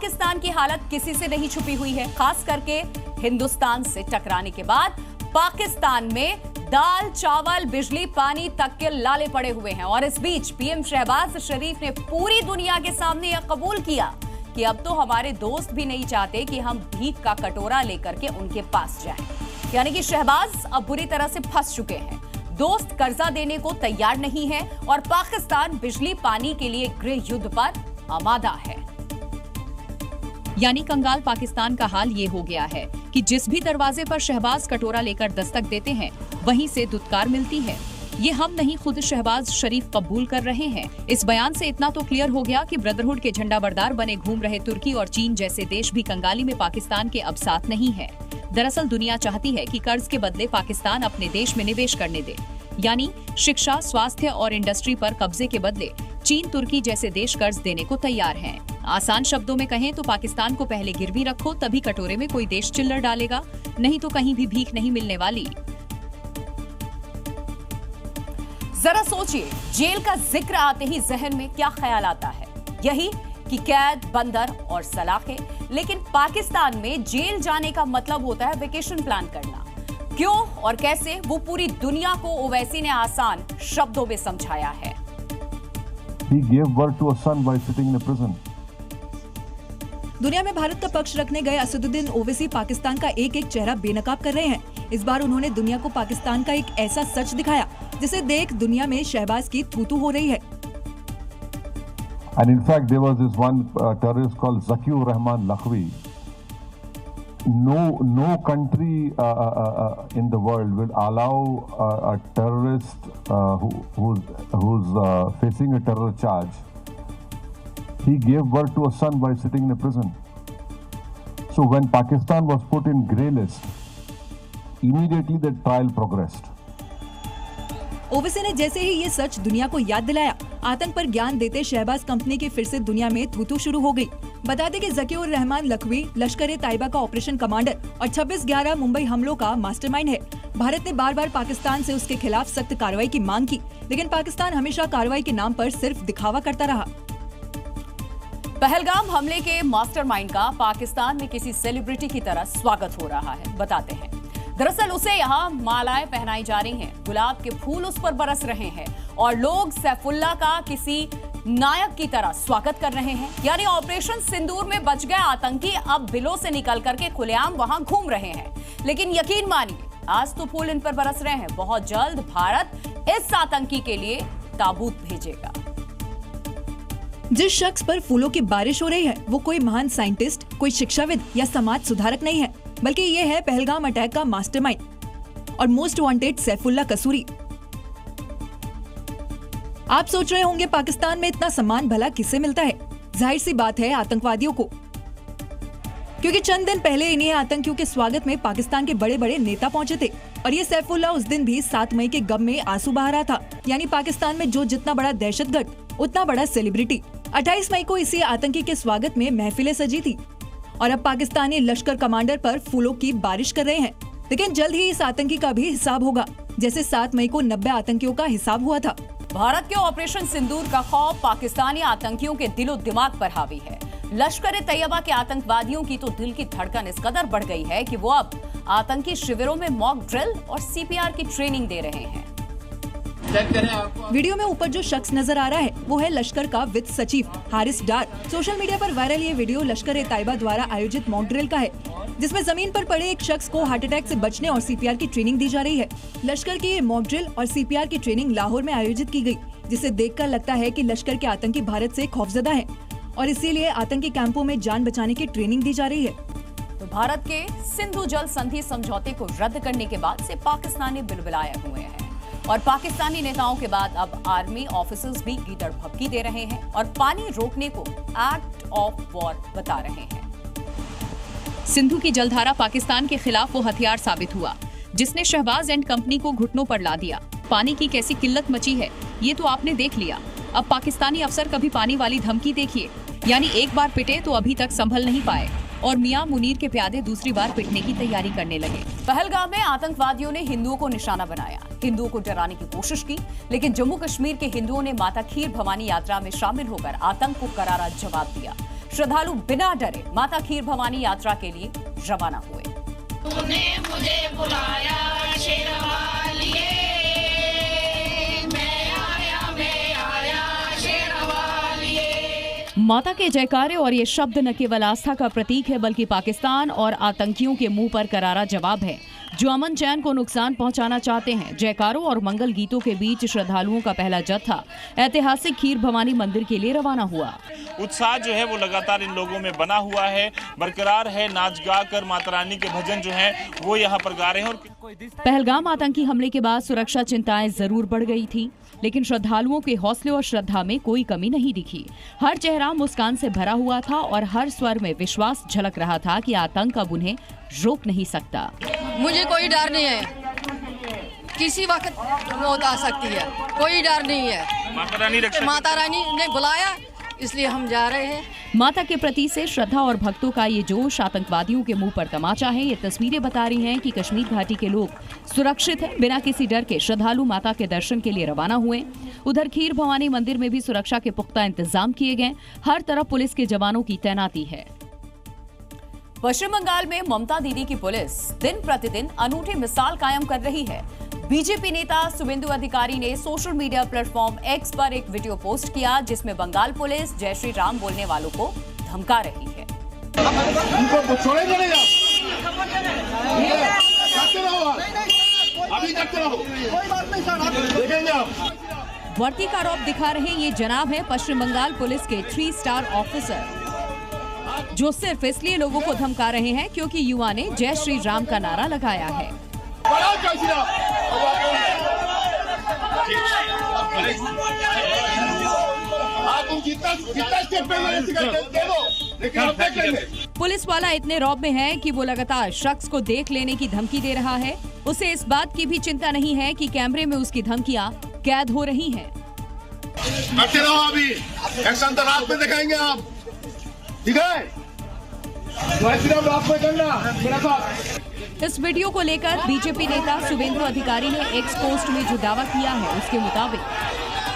पाकिस्तान की हालत किसी से नहीं छुपी हुई है। खास करके हिंदुस्तान से टकराने के बाद पाकिस्तान में दाल, चावल, बिजली, पानी तक के लाले पड़े हुए हैं। और इस बीच पीएम शहबाज शरीफ ने पूरी दुनिया के सामने यह कबूल किया कि अब तो हमारे दोस्त भी नहीं चाहते कि हम भीख का कटोरा लेकर के उनके पास जाएं। यानी कि शहबाज अब बुरी तरह से फंस चुके हैं। दोस्त कर्जा देने को तैयार नहीं है और पाकिस्तान बिजली पानी के लिए गृह युद्ध पर आमादा है। यानी कंगाल पाकिस्तान का हाल ये हो गया है कि जिस भी दरवाजे पर शहबाज कटोरा लेकर दस्तक देते हैं, वहीं से दुत्कार मिलती है। ये हम नहीं, खुद शहबाज शरीफ कबूल कर रहे हैं। इस बयान से इतना तो क्लियर हो गया कि ब्रदरहुड के झंडा बरदार बने घूम रहे तुर्की और चीन जैसे देश भी कंगाली में पाकिस्तान के अब साथ नहीं है। दरअसल दुनिया चाहती है कि कर्ज के बदले पाकिस्तान अपने देश में निवेश करने दे। यानी शिक्षा, स्वास्थ्य और इंडस्ट्री पर कब्जे के बदले चीन, तुर्की जैसे देश कर्ज देने को तैयार हैं। आसान शब्दों में कहें तो पाकिस्तान को पहले गिरवी रखो, तभी कटोरे में कोई देश चिल्लर डालेगा, नहीं तो कहीं भी भीख नहीं मिलने वाली। जरा सोचिए, जेल का जिक्र आते ही जहन में क्या ख्याल आता है? यही कि कैद, बंदर और सलाखें। लेकिन पाकिस्तान में जेल जाने का मतलब होता है वेकेशन प्लान करना। क्यों और कैसे, वो पूरी दुनिया को ओवैसी ने आसान शब्दों में समझाया है। He gave birth to a son by sitting in a prison. दुनिया में भारत का पक्ष रखने गए असदुद्दीन ओवैसी पाकिस्तान का एक एक चेहरा बेनकाब कर रहे हैं। इस बार उन्होंने दुनिया को पाकिस्तान का एक ऐसा सच दिखाया जिसे देख दुनिया में शहबाज की थू-थू हो रही है। And in fact, there was this one terrorist called Zakiur Rahman Lakhvi. No country in the world will allow a terrorist who's facing a terror charge. He gave birth to a son by sitting in a prison. So when Pakistan was put in grey list, immediately the trial progressed. Owaisi ने जैसे ही ये सच दुनिया को याद दिलाया, आतंक पर ज्ञान देते शहबाज कंपनी की फिर से दुनिया में थू-थू शुरू हो गई। बता दें कि ज़कीउर रहमान लखवी लश्कर-ए-तैयबा का ऑपरेशन कमांडर और 26/11 मुंबई हमलों का मास्टरमाइंड है। भारत ने बार बार पाकिस्तान से उसके खिलाफ सख्त कार्रवाई की मांग की, लेकिन पाकिस्तान हमेशा कार्रवाई के नाम पर सिर्फ दिखावा करता रहा। पहलगाम हमले के मास्टरमाइंड का पाकिस्तान में किसी सेलिब्रिटी की तरह स्वागत हो रहा है। बताते हैं, दरअसल उसे यहाँ मालाएं पहनाई जा रही हैं, गुलाब के फूल उस पर बरस रहे हैं और लोग सैफुल्लाह का किसी नायक की तरह स्वागत कर रहे हैं। यानी ऑपरेशन सिंदूर में बच गए आतंकी अब बिलों से निकल करके खुलेआम वहां घूम रहे हैं। लेकिन यकीन मानिए, आज तो फूल इन पर बरस रहे हैं, बहुत जल्द भारत इस आतंकी के लिए ताबूत भेजेगा। जिस शख्स पर फूलों की बारिश हो रही है वो कोई महान साइंटिस्ट, कोई शिक्षाविद या समाज सुधारक नहीं है, बल्कि ये है पहलगाम अटैक का मास्टरमाइंड और मोस्ट वांटेड सैफुल्लाह कसूरी। आप सोच रहे होंगे पाकिस्तान में इतना सम्मान भला किसे मिलता है? जाहिर सी बात है, आतंकवादियों को। क्योंकि चंद दिन पहले इन्हीं आतंकियों के स्वागत में पाकिस्तान के बड़े बड़े नेता पहुंचे थे और ये सैफुल्लाह उस दिन भी 7 मई के गम में आंसू बहा रहा था। यानी पाकिस्तान में जो जितना बड़ा दहशतगर्द उतना बड़ा सेलिब्रिटी। 28 मई को इसी आतंकी के स्वागत में महफिलें सजी थी और अब पाकिस्तानी लश्कर कमांडर पर फूलों की बारिश कर रहे हैं। लेकिन जल्द ही इस आतंकी का भी हिसाब होगा, जैसे 7 मई को 90 आतंकियों का हिसाब हुआ था। भारत के ऑपरेशन सिंदूर का खौफ पाकिस्तानी आतंकियों के दिलो दिमाग पर हावी है। लश्कर-ए-तैयबा के आतंकवादियों की तो दिल की धड़कन इस कदर बढ़ गई है कि वो अब आतंकी शिविरों में मॉक ड्रिल और सीपीआर की ट्रेनिंग दे रहे हैं। वीडियो में ऊपर जो शख्स नजर आ रहा है वो है लश्कर का वित्त सचिव हारिस डार। सोशल मीडिया पर वायरल ये वीडियो लश्कर-ए-तैयबा द्वारा आयोजित मॉक ड्रिल का है, जिसमें जमीन पर पड़े एक शख्स को हार्ट अटैक से बचने और सीपीआर की ट्रेनिंग दी जा रही है। लश्कर की ये मॉक ड्रिल और सीपीआर की ट्रेनिंग लाहौर में आयोजित की गई, जिसे देखकर लगता है कि लश्कर के आतंकी भारत से खौफजदा हैं और इसीलिए आतंकी कैंपों में जान बचाने की ट्रेनिंग दी जा रही है। तो भारत के सिंधु जल संधि समझौते को रद्द करने के बाद से पाकिस्तानी बिलबिलाए हुए हैं और पाकिस्तानी नेताओं के बाद अब आर्मी ऑफिसर्स भी गीदड़ भभकी दे रहे हैं और पानी रोकने को एक्ट ऑफ वॉर बता रहे हैं। सिंधु की जलधारा पाकिस्तान के खिलाफ वो हथियार साबित हुआ जिसने शहबाज एंड कंपनी को घुटनों पर ला दिया। पानी की कैसी किल्लत मची है ये तो आपने देख लिया। अब पाकिस्तानी अफसर कभी पानी वाली धमकी देखिए, यानी एक बार पिटे तो अभी तक संभल नहीं पाए और मियां मुनीर के प्यादे दूसरी बार पिटने की तैयारी करने लगे। पहलगाम में आतंकवादियों ने हिंदुओं को निशाना बनाया, हिंदुओं को डराने की कोशिश की, लेकिन जम्मू कश्मीर के हिंदुओं ने माता खीर भवानी यात्रा में शामिल होकर आतंक को करारा जवाब दिया। श्रद्धालु बिना डरे माता खीर भवानी यात्रा के लिए रवाना हुए। तूने मुझे बुलाया शेरवालिए, मैं आया शेरवालिए। माता के जयकारे और ये शब्द न केवल आस्था का प्रतीक है बल्कि पाकिस्तान और आतंकियों के मुंह पर करारा जवाब है जो अमन चैन को नुकसान पहुंचाना चाहते हैं। जयकारों और मंगल गीतों के बीच श्रद्धालुओं का पहला जत्था ऐतिहासिक खीर भवानी मंदिर के लिए रवाना हुआ। उत्साह जो है वो लगातार इन लोगों में बना हुआ है, बरकरार है। नाच गा कर माता रानी के भजन जो हैं वो यहाँ पर गा रहे हैं। और पहलगाम आतंकी हमले के बाद सुरक्षा चिंताएं जरूर बढ़ गई थी, लेकिन श्रद्धालुओं के हौसले और श्रद्धा में कोई कमी नहीं दिखी। हर चेहरा मुस्कान से भरा हुआ था और हर स्वर में विश्वास झलक रहा था कि आतंक अब उन्हें रोक नहीं सकता। मुझे कोई डर नहीं है, किसी वक्त मौत आ सकती है, कोई डर नहीं है। माता रानी ने बुलाया इसलिए हम जा रहे हैं। माता के प्रति से श्रद्धा और भक्तों का ये जोश आतंकवादियों के मुंह पर तमाचा है। ये तस्वीरें बता रही हैं कि कश्मीर घाटी के लोग सुरक्षित हैं। बिना किसी डर के श्रद्धालु माता के दर्शन के लिए रवाना हुए। उधर खीर भवानी मंदिर में भी सुरक्षा के पुख्ता इंतजाम किए गए। हर तरफ पुलिस के जवानों की तैनाती है। पश्चिम बंगाल में ममता दीदी की पुलिस दिन प्रतिदिन अनूठी मिसाल कायम कर रही है। बीजेपी नेता शुभेंदु अधिकारी ने सोशल मीडिया प्लेटफॉर्म एक्स पर एक वीडियो पोस्ट किया जिसमें बंगाल पुलिस जय श्री राम बोलने वालों को धमका रही है। वर्दी का रौब दिखा रहे ये जनाब है पश्चिम बंगाल पुलिस के 3 स्टार ऑफिसर, जो सिर्फ इसलिए लोगों को धमका रहे हैं क्योंकि युवा ने जय श्री राम का नारा लगाया है। पुलिस वाला इतने रौब में है कि वो लगातार शख्स को देख लेने की धमकी दे रहा है। उसे इस बात की भी चिंता नहीं है कि कैमरे में उसकी धमकियां कैद हो रही हैं। करते रहो, अभी एक्शन तो रात में दिखाएंगे आप, ठीक है? रात में करना मेरा साथ। इस वीडियो को लेकर बीजेपी नेता शुभेंदु अधिकारी ने एक्स पोस्ट में जो दावा किया है उसके मुताबिक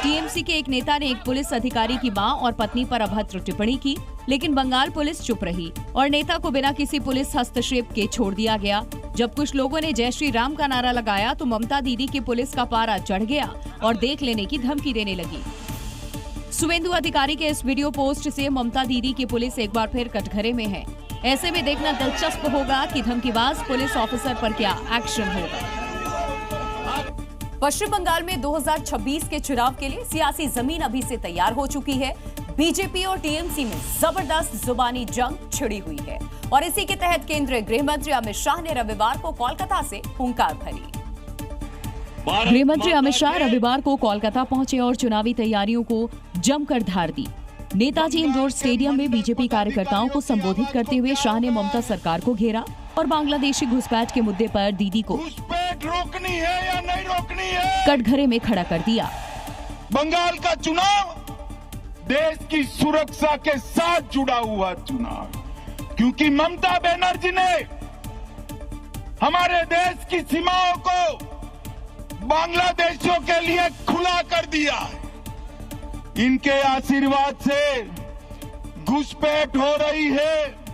टीएमसी के एक नेता ने एक पुलिस अधिकारी की मां और पत्नी पर अभद्र टिप्पणी की, लेकिन बंगाल पुलिस चुप रही और नेता को बिना किसी पुलिस हस्तक्षेप के छोड़ दिया गया। जब कुछ लोगों ने जय श्री राम का नारा लगाया तो ममता दीदी की पुलिस का पारा चढ़ गया और देख लेने की धमकी देने लगी। शुभेंदु अधिकारी के इस वीडियो पोस्ट से ममता दीदी की पुलिस एक बार फिर कटघरे में है। ऐसे में देखना दिलचस्प होगा कि धमकीबाज पुलिस ऑफिसर पर क्या एक्शन होगा। पश्चिम बंगाल में 2026 के चुनाव के लिए सियासी जमीन अभी से तैयार हो चुकी है। बीजेपी और टीएमसी में जबरदस्त जुबानी जंग छिड़ी हुई है और इसी के तहत केंद्रीय गृह मंत्री अमित शाह ने रविवार को कोलकाता से हुंकार भरी। गृह मंत्री अमित शाह रविवार को कोलकाता पहुंचे और चुनावी तैयारियों को जमकर धार दी। नेताजी इंडोर स्टेडियम में बीजेपी कार्यकर्ताओं को संबोधित करते हुए शाह ने ममता सरकार को घेरा और बांग्लादेशी घुसपैठ के मुद्दे पर दीदी को रोकनी है या नहीं रोकनी है, कटघरे में खड़ा कर दिया। बंगाल का चुनाव देश की सुरक्षा के साथ जुड़ा हुआ चुनाव, क्योंकि ममता बनर्जी ने हमारे देश की सीमाओं को बांग्लादेशियों के लिए खुला कर दिया। इनके आशीर्वाद से घुसपैठ हो रही है।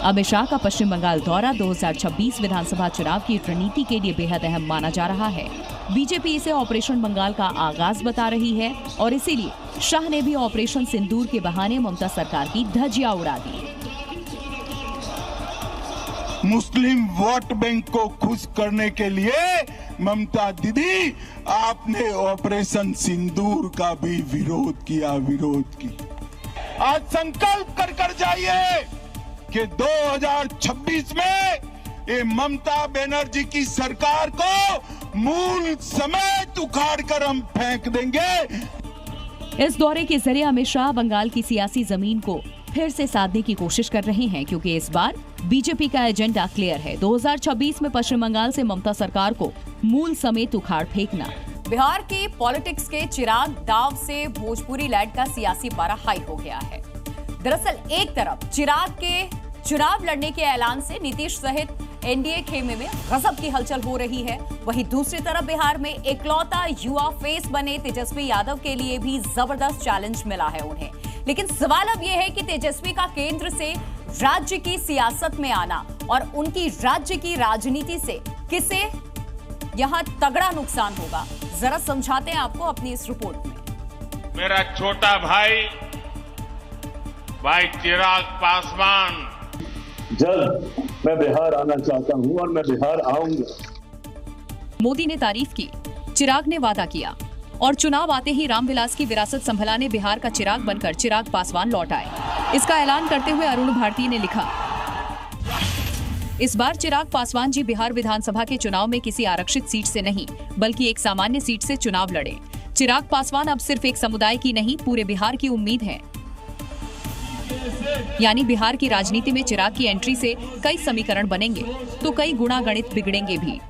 अमित शाह का पश्चिम बंगाल दौरा 2026 विधानसभा चुनाव की रणनीति के लिए बेहद अहम माना जा रहा है। बीजेपी इसे ऑपरेशन बंगाल का आगाज बता रही है और इसीलिए शाह ने भी ऑपरेशन सिंदूर के बहाने ममता सरकार की धज्जियां उड़ा दी। मुस्लिम वोट बैंक को खुश करने के लिए ममता दीदी आपने ऑपरेशन सिंदूर का भी विरोध किया। आज संकल्प कर जाइए कि 2026 में ये ममता बनर्जी की सरकार को मूल समेत उखाड़ कर हम फेंक देंगे। इस दौरे के जरिए अमित शाह बंगाल की सियासी जमीन को फिर से साधने की कोशिश कर रहे हैं, क्योंकि इस बार बीजेपी का एजेंडा क्लियर है। 2026 में पश्चिम बंगाल से ममता सरकार को मूल समेत उखाड़ फेंकना। बिहार की पॉलिटिक्स के चिराग दाव से भोजपुरी लैंड का सियासी पारा हाई हो गया है। दरअसल एक तरफ चिराग के चुनाव लड़ने के ऐलान से नीतीश सहित एनडीए खेमे में गजब की हलचल हो रही है, वहीं दूसरी तरफ बिहार में इकलौता युवा फेस बने तेजस्वी यादव के लिए भी जबरदस्त चैलेंज मिला है उन्हें। लेकिन सवाल अब यह है कि तेजस्वी का केंद्र से राज्य की सियासत में आना और उनकी राज्य की राजनीति से किसे यहां तगड़ा नुकसान होगा, जरा समझाते हैं आपको अपनी इस रिपोर्ट में। मेरा छोटा भाई चिराग पासवान, जल्द मैं बिहार आना चाहता हूं और मैं बिहार आऊंगा। मोदी ने तारीफ की, चिराग ने वादा किया और चुनाव आते ही रामविलास की विरासत संभलाने बिहार का चिराग बनकर चिराग पासवान लौट आए। इसका ऐलान करते हुए अरुण भारती ने लिखा, इस बार चिराग पासवान जी बिहार विधानसभा के चुनाव में किसी आरक्षित सीट से नहीं बल्कि एक सामान्य सीट से चुनाव लड़े। चिराग पासवान अब सिर्फ एक समुदाय की नहीं पूरे बिहार की उम्मीद है। यानी बिहार की राजनीति में चिराग की एंट्री से कई समीकरण बनेंगे तो कई गुणा गणित बिगड़ेंगे भी।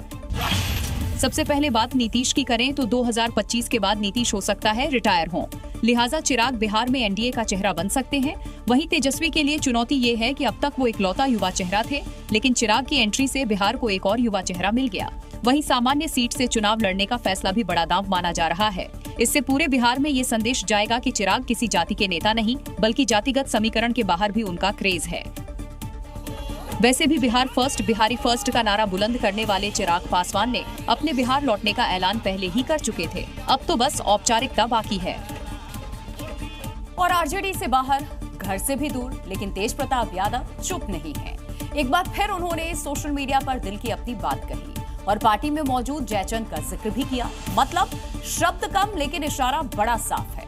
सबसे पहले बात नीतीश की करें तो 2025 के बाद नीतीश हो सकता है रिटायर हों, लिहाजा चिराग बिहार में एनडीए का चेहरा बन सकते हैं। वहीं तेजस्वी के लिए चुनौती ये है कि अब तक वो इकलौता युवा चेहरा थे, लेकिन चिराग की एंट्री से बिहार को एक और युवा चेहरा मिल गया। वहीं सामान्य सीट से चुनाव लड़ने का फैसला भी बड़ा दांव माना जा रहा है। इससे पूरे बिहार में ये संदेश जाएगा कि चिराग किसी जाति के नेता नहीं बल्कि जातिगत समीकरण के बाहर भी उनका क्रेज है। वैसे भी बिहार फर्स्ट, बिहारी फर्स्ट का नारा बुलंद करने वाले चिराग पासवान ने अपने बिहार लौटने का ऐलान पहले ही कर चुके थे। अब तो बस औपचारिकता बाकी है। और आरजेडी से बाहर, घर से भी दूर, लेकिन तेज प्रताप यादव चुप नहीं है। एक बार फिर उन्होंने सोशल मीडिया पर दिल की अपनी बात कही और पार्टी में मौजूद जयचंद का जिक्र भी किया। मतलब शब्द कम लेकिन इशारा बड़ा साफ है।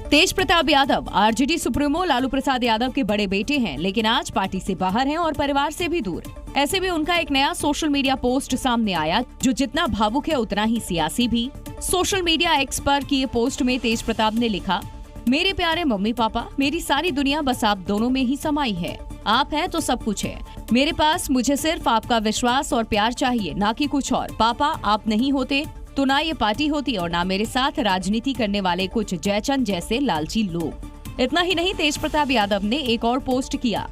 तेज प्रताप यादव आरजेडी सुप्रीमो लालू प्रसाद यादव के बड़े बेटे हैं, लेकिन आज पार्टी से बाहर हैं और परिवार से भी दूर। ऐसे में उनका एक नया सोशल मीडिया पोस्ट सामने आया जो जितना भावुक है उतना ही सियासी भी। सोशल मीडिया एक्स पर किए पोस्ट में तेज प्रताप ने लिखा, मेरे प्यारे मम्मी पापा, मेरी सारी दुनिया बस आप दोनों में ही समाई है। आप हैं तो सब कुछ है मेरे पास। मुझे सिर्फ आपका विश्वास और प्यार चाहिए, ना कि कुछ और। पापा आप नहीं होते तो ना ये पार्टी होती और ना मेरे साथ राजनीति करने वाले कुछ जयचंद जैसे लालची लोग। इतना ही नहीं, तेज प्रताप यादव ने एक और पोस्ट किया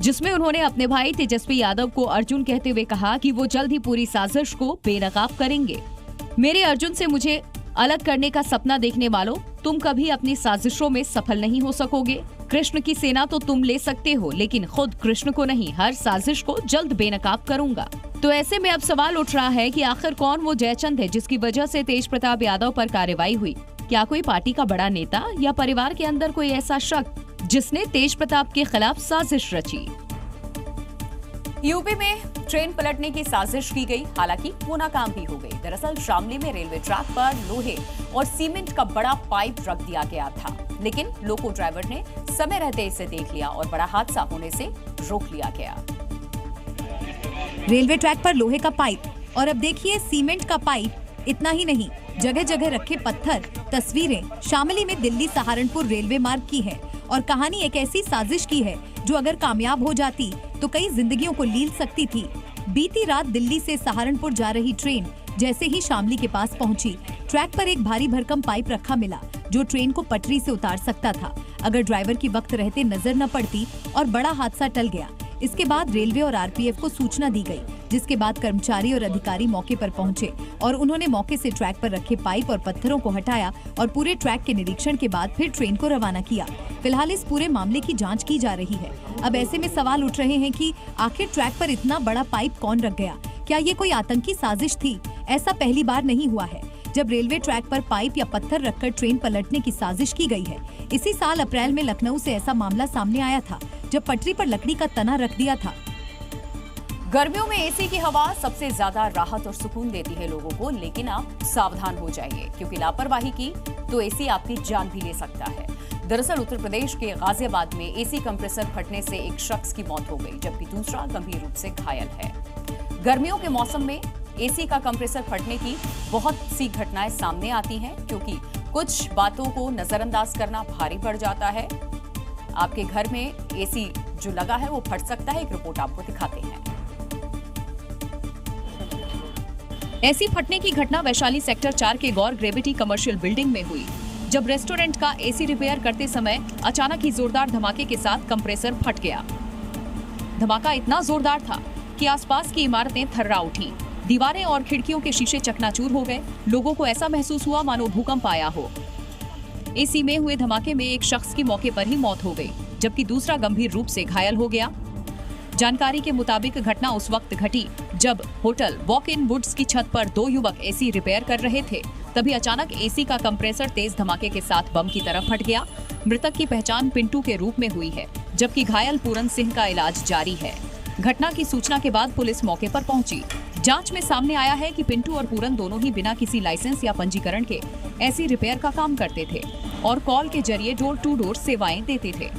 जिसमें उन्होंने अपने भाई तेजस्वी यादव को अर्जुन कहते हुए कहा कि वो जल्द ही पूरी साजिश को बेनकाब करेंगे। मेरे अर्जुन से मुझे अलग करने का सपना देखने वालों, तुम कभी अपनी साजिशों में सफल नहीं हो सकोगे। कृष्ण की सेना तो तुम ले सकते हो, लेकिन खुद कृष्ण को नहीं। हर साजिश को जल्द बेनकाब करूंगा। तो ऐसे में अब सवाल उठ रहा है कि आखिर कौन वो जयचंद है जिसकी वजह से तेज प्रताप यादव पर कार्रवाई हुई। क्या कोई पार्टी का बड़ा नेता या परिवार के अंदर कोई ऐसा शख्स जिसने तेज प्रताप के खिलाफ साजिश रची? यूपी में ट्रेन पलटने की साजिश की गई, हालांकि वो नाकाम भी हो गई। दरअसल शामली में रेलवे ट्रैक पर लोहे और सीमेंट का बड़ा पाइप रख दिया गया था, लेकिन लोको ड्राइवर ने समय रहते इसे देख लिया और बड़ा हादसा होने से रोक लिया गया। रेलवे ट्रैक पर लोहे का पाइप और अब देखिए सीमेंट का पाइप। इतना ही नहीं, जगह जगह रखे पत्थर। तस्वीरें शामली में दिल्ली सहारनपुर रेलवे मार्ग की है और कहानी एक ऐसी साजिश की है जो अगर कामयाब हो जाती तो कई जिंदगियों को लील सकती थी। बीती रात दिल्ली से सहारनपुर जा रही ट्रेन जैसे ही शामली के पास पहुंची, ट्रैक पर एक भारी भरकम पाइप रखा मिला जो ट्रेन को पटरी से उतार सकता था अगर ड्राइवर की वक्त रहते नजर न पड़ती, और बड़ा हादसा टल गया। इसके बाद रेलवे और आरपीएफ को सूचना दी गई, जिसके बाद कर्मचारी और अधिकारी मौके पर पहुंचे और उन्होंने मौके से ट्रैक पर रखे पाइप और पत्थरों को हटाया और पूरे ट्रैक के निरीक्षण के बाद फिर ट्रेन को रवाना किया। फिलहाल इस पूरे मामले की जांच की जा रही है। अब ऐसे में सवाल उठ रहे हैं कि आखिर ट्रैक पर इतना बड़ा पाइप कौन रख गया? क्या ये कोई आतंकी साजिश थी? ऐसा पहली बार नहीं हुआ है जब रेलवे ट्रैक पर पाइप या पत्थर रखकर ट्रेन पलटने की साजिश की गई है। इसी साल अप्रैल में लखनऊ से ऐसा मामला सामने आया था जब पटरी पर लकड़ी का तना रख दिया था। गर्मियों में एसी की हवा सबसे ज्यादा राहत और सुकून देती है लोगों को, लेकिन आप सावधान हो जाइए क्योंकि लापरवाही की तो एसी आपकी जान भी ले सकता है। दरअसल उत्तर प्रदेश के गाजियाबाद में एसी कंप्रेसर फटने से एक शख्स की मौत हो गई, जबकि दूसरा गंभीर रूप से घायल है। गर्मियों के मौसम में एसी का कंप्रेसर फटने की बहुत सी घटनाएं सामने आती हैं क्योंकि कुछ बातों को नजरअंदाज करना भारी पड़ जाता है। आपके घर में एसी जो लगा है वो फट सकता है। एक रिपोर्ट आपको दिखाते हैं। ऐसी फटने की घटना वैशाली सेक्टर 4 के गौर ग्रेविटी कमर्शियल बिल्डिंग में हुई, जब रेस्टोरेंट का एसी रिपेयर करते समय अचानक ही जोरदार धमाके के साथ कंप्रेसर फट गया। धमाका इतना जोरदार था कि आसपास की इमारतें थर्रा उठी, दीवारें और खिड़कियों के शीशे चकनाचूर हो गए। लोगों को ऐसा महसूस हुआ मानो भूकंप आया हो। एसी में हुए धमाके में एक शख्स की मौके पर ही मौत हो गई, जबकि दूसरा गंभीर रूप से घायल हो गया। जानकारी के मुताबिक घटना उस वक्त घटी जब होटल वॉक इन वुड्स की छत पर 2 युवक एसी रिपेयर कर रहे थे। तभी अचानक एसी का कंप्रेसर तेज धमाके के साथ बम की तरफ फट गया। मृतक की पहचान पिंटू के रूप में हुई है, जबकि घायल पूरन सिंह का इलाज जारी है। घटना की सूचना के बाद पुलिस मौके पर पहुंची। जांच में सामने आया है कि पिंटू और पूरन दोनों ही बिना किसी लाइसेंस या पंजीकरण के एसी रिपेयर का काम करते थे और कॉल के जरिए डोर टू डोर सेवाएं देते थे।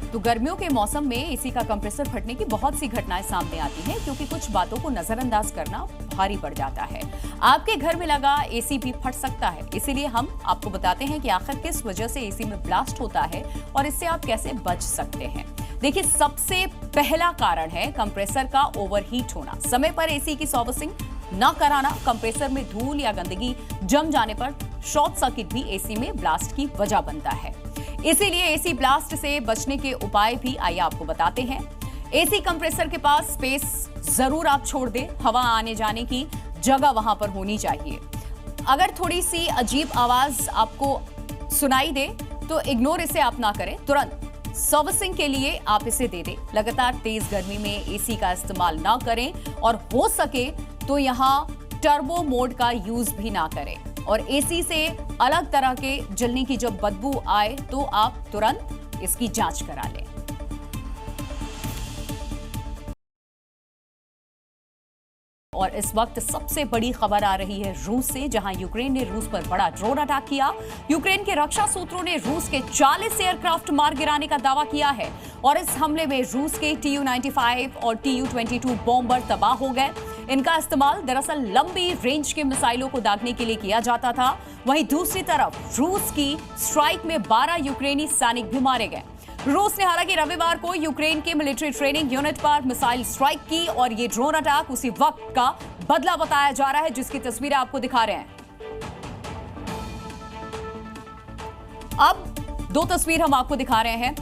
तो गर्मियों के मौसम में एसी का कंप्रेसर फटने की बहुत सी घटनाएं सामने आती हैं, क्योंकि कुछ बातों को नजरअंदाज करना भारी पड़ जाता है। आपके घर में लगा एसी भी फट सकता है, इसीलिए हम आपको बताते हैं कि आखिर किस वजह से एसी में ब्लास्ट होता है और इससे आप कैसे बच सकते हैं। देखिए, सबसे पहला कारण है कंप्रेसर का ओवरहीट होना। समय पर एसी की सर्विसिंग न कराना, कंप्रेसर में धूल या गंदगी जम जाने पर शॉर्ट सर्किट भी एसी में ब्लास्ट की वजह बनता है। इसीलिए एसी ब्लास्ट से बचने के उपाय भी आइए आपको बताते हैं। एसी कंप्रेसर के पास स्पेस जरूर आप छोड़ दें, हवा आने जाने की जगह वहां पर होनी चाहिए। अगर थोड़ी सी अजीब आवाज आपको सुनाई दे तो इग्नोर इसे आप ना करें, तुरंत सर्विसिंग के लिए आप इसे दे दें। लगातार तेज गर्मी में एसी का इस्तेमाल ना करें और हो सके तो यहां टर्बो मोड का यूज भी ना करें। और एसी से अलग तरह के जलने की जब बदबू आए तो आप तुरंत इसकी जांच करा लें। और इस वक्त सबसे बड़ी खबर आ रही है रूस से, जहां यूक्रेन ने रूस पर बड़ा ड्रोन अटैक किया। यूक्रेन के रक्षा सूत्रों ने रूस के 40 एयरक्राफ्ट मार गिराने का दावा किया है और इस हमले में रूस के Tu-95 और Tu-22 बॉम्बर तबाह हो गए। इनका इस्तेमाल दरअसल लंबी रेंज के मिसाइलों को दागने के लिए किया जाता था। वहीं दूसरी तरफ रूस की स्ट्राइक में 12 यूक्रेनी सैनिक भी मारे गए। रूस ने हालांकि रविवार को यूक्रेन के मिलिट्री ट्रेनिंग यूनिट पर मिसाइल स्ट्राइक की और ये ड्रोन अटैक उसी वक्त का बदला बताया जा रहा है, जिसकी तस्वीरें आपको दिखा रहे हैं। अब 2 तस्वीर हम आपको दिखा रहे हैं,